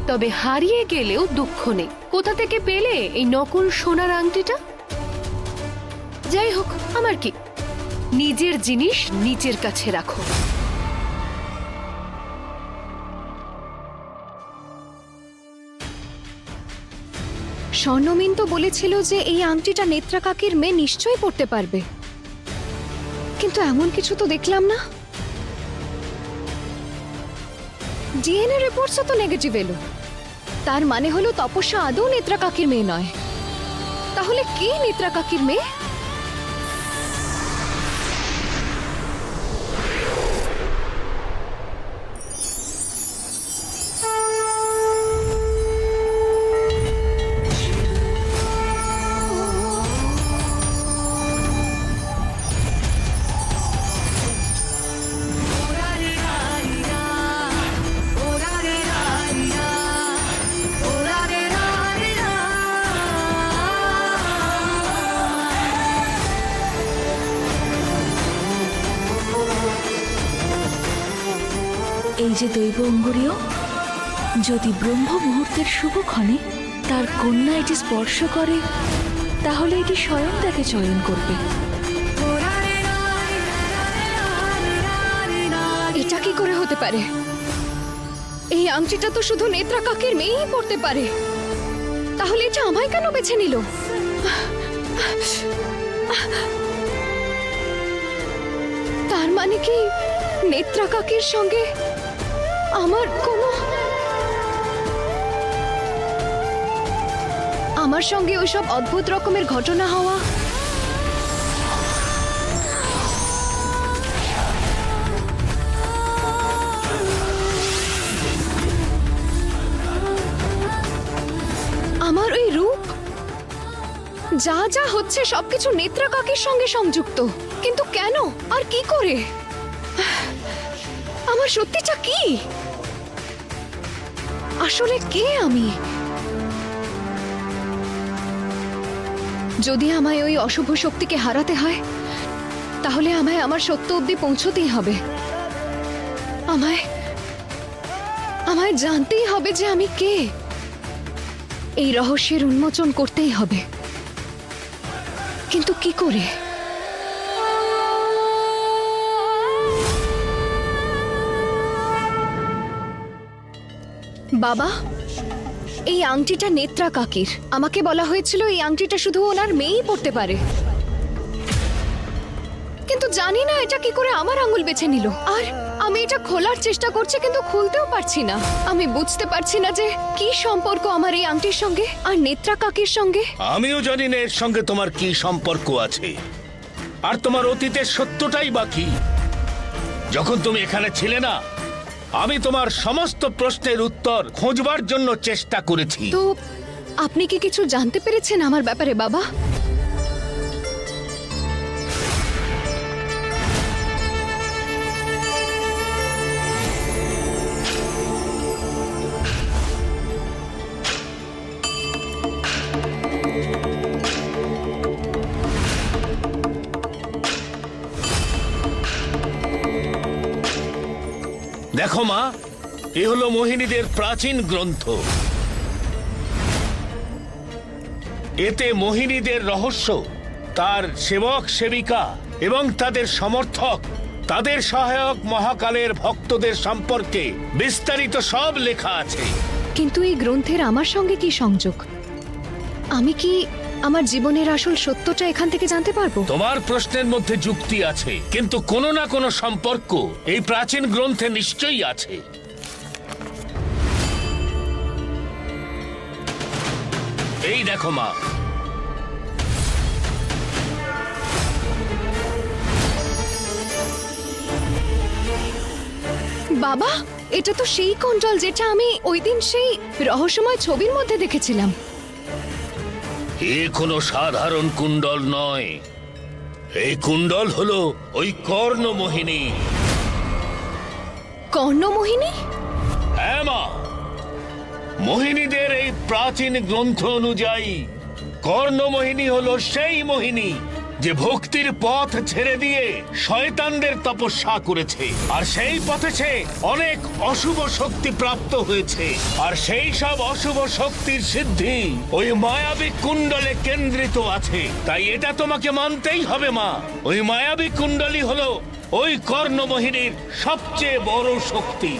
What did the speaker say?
তবে হারিয়ে গেলেও দুঃখ নেই। কোথা থেকে পেলে এই নকল সোনার আংটিটা? যাই হোক, আমার কি, নিজের জিনিস নিজের কাছে রাখো। স্বর্ণমিন তো বলেছিল যে এই আংটিটা নেত্রা কাকির মেয়ে নিশ্চয়ই পড়তে পারবে, কিন্তু এমন কিছু তো দেখলাম না। ডিএনএ রিপোর্টসও তো নেগেটিভ এলো। তার মানে হলো তপস্যা আদৌ নেত্রা কাকির মেয়ে নয়। তাহলে কে নেত্রা কাকির মেয়ে? এই যে দৈব অঙ্গুরীয়, যদি ব্রহ্ম মুহূর্তের শুভক্ষণে তার কন্যা এটি স্পর্শ করে, তাহলে এটি স্বয়ং তাকে চয়ন করবে। এটা কি করে হতে পারে? এই আংটিটা তো শুধু নেত্রা কাকির মেয়েই পড়তে পারে। তাহলে এটা আমায় কেন বেছে নিল? তার মানে কি নেত্রা কাকির সঙ্গে আমার সঙ্গে ওইসব অদ্ভুত রকমের ঘটনা হওয়া? আমার ওই রূপ, যা যা হচ্ছে সবকিছু নেত্রা কাকির সঙ্গে সংযুক্ত। কিন্তু কেন আর কি করে? আমার সত্যিটা কি? আসলে কে আমি? যদি আমায় ওই অশুভ শক্তিকে হারাতে হয়, তাহলে আমায় আমার সত্য অবধি পৌঁছতেই হবে। আমায় জানতেই হবে যে আমি কে। এই রহস্যের উন্মোচন করতেই হবে, কিন্তু কি করে? বাবা, এই আংটিটা নেত্রা কাকির। আমাকে বলা হয়েছিল এই আংটিটা শুধু ওনার মেয়েই পড়তে পারে, কিন্তু জানি না এটা কি করে আমার আঙ্গুল বেছে নিল। আর আমি এটা খোলার চেষ্টা করছি, কিন্তু খুলতেও পারছি না। আমি বুঝতে পারছি না যে কি সম্পর্ক আমার এই আংটির সঙ্গে আর নেত্রা কাকির সঙ্গে। আমিও জানি না এর সঙ্গে তোমার কি সম্পর্ক আছে, আর তোমার অতীতের সত্যটাই বাকি। যখন তুমি এখানে ছিলে না, আমি তোমার সমস্ত প্রশ্নের উত্তর খোঁজবার জন্য চেষ্টা করেছি। তো আপনি কি কিছু জানতে পেরেছেন আমার ব্যাপারে বাবা? দেখো মা, এ হলো মোহিনীদের প্রাচীন গ্রন্থ। এতে মোহিনীদের রহস্য, তার সেবক সেবিকা এবং তাদের সমর্থক, তাদের সহায়ক মহাকালের ভক্তদের সম্পর্কে বিস্তারিত সব লেখা আছে। কিন্তু এই গ্রন্থের আমার সঙ্গে কি সংযোগ? আমি কি আমার জীবনের আসল সত্যটা এখান থেকে জানতে পারবো? তোমার প্রশ্নের মধ্যে যুক্তি আছে, কিন্তু কোনো না কোনো সম্পর্ক এই প্রাচীন গ্রন্থে নিশ্চয়ই আছে। এই দেখো মা, বাবা, এটা তো সেই কুণ্ডল যেটা আমি ওই দিন সেই রহস্যময় ছবির মধ্যে দেখেছিলাম। এ কোনো সাধারণ কুণ্ডল নয়। এই কুণ্ডল হলো ওই কর্ণমোহিনী। কর্ণমোহিনী? হ্যাঁ মা, মোহিনীদের এই প্রাচীন গ্রন্থ অনুযায়ী কর্ণমোহিনী হলো সেই মোহিনী যে ভক্তির পথ ছেড়ে দিয়ে শয়তানদের তপস্যা করেছে, আর সেই পথে সে অনেক অশুভ শক্তি প্রাপ্ত হয়েছে, আর সেই সব অশুভ শক্তির সিদ্ধি ওই মায়াবী কুণ্ডলে কেন্দ্রিত আছে। তাই এটা তোমাকে মানতেই হবে মা, ওই মায়াবী কুণ্ডলী হলো ওই কর্ণমোহিনীর সবচেয়ে বড় শক্তি।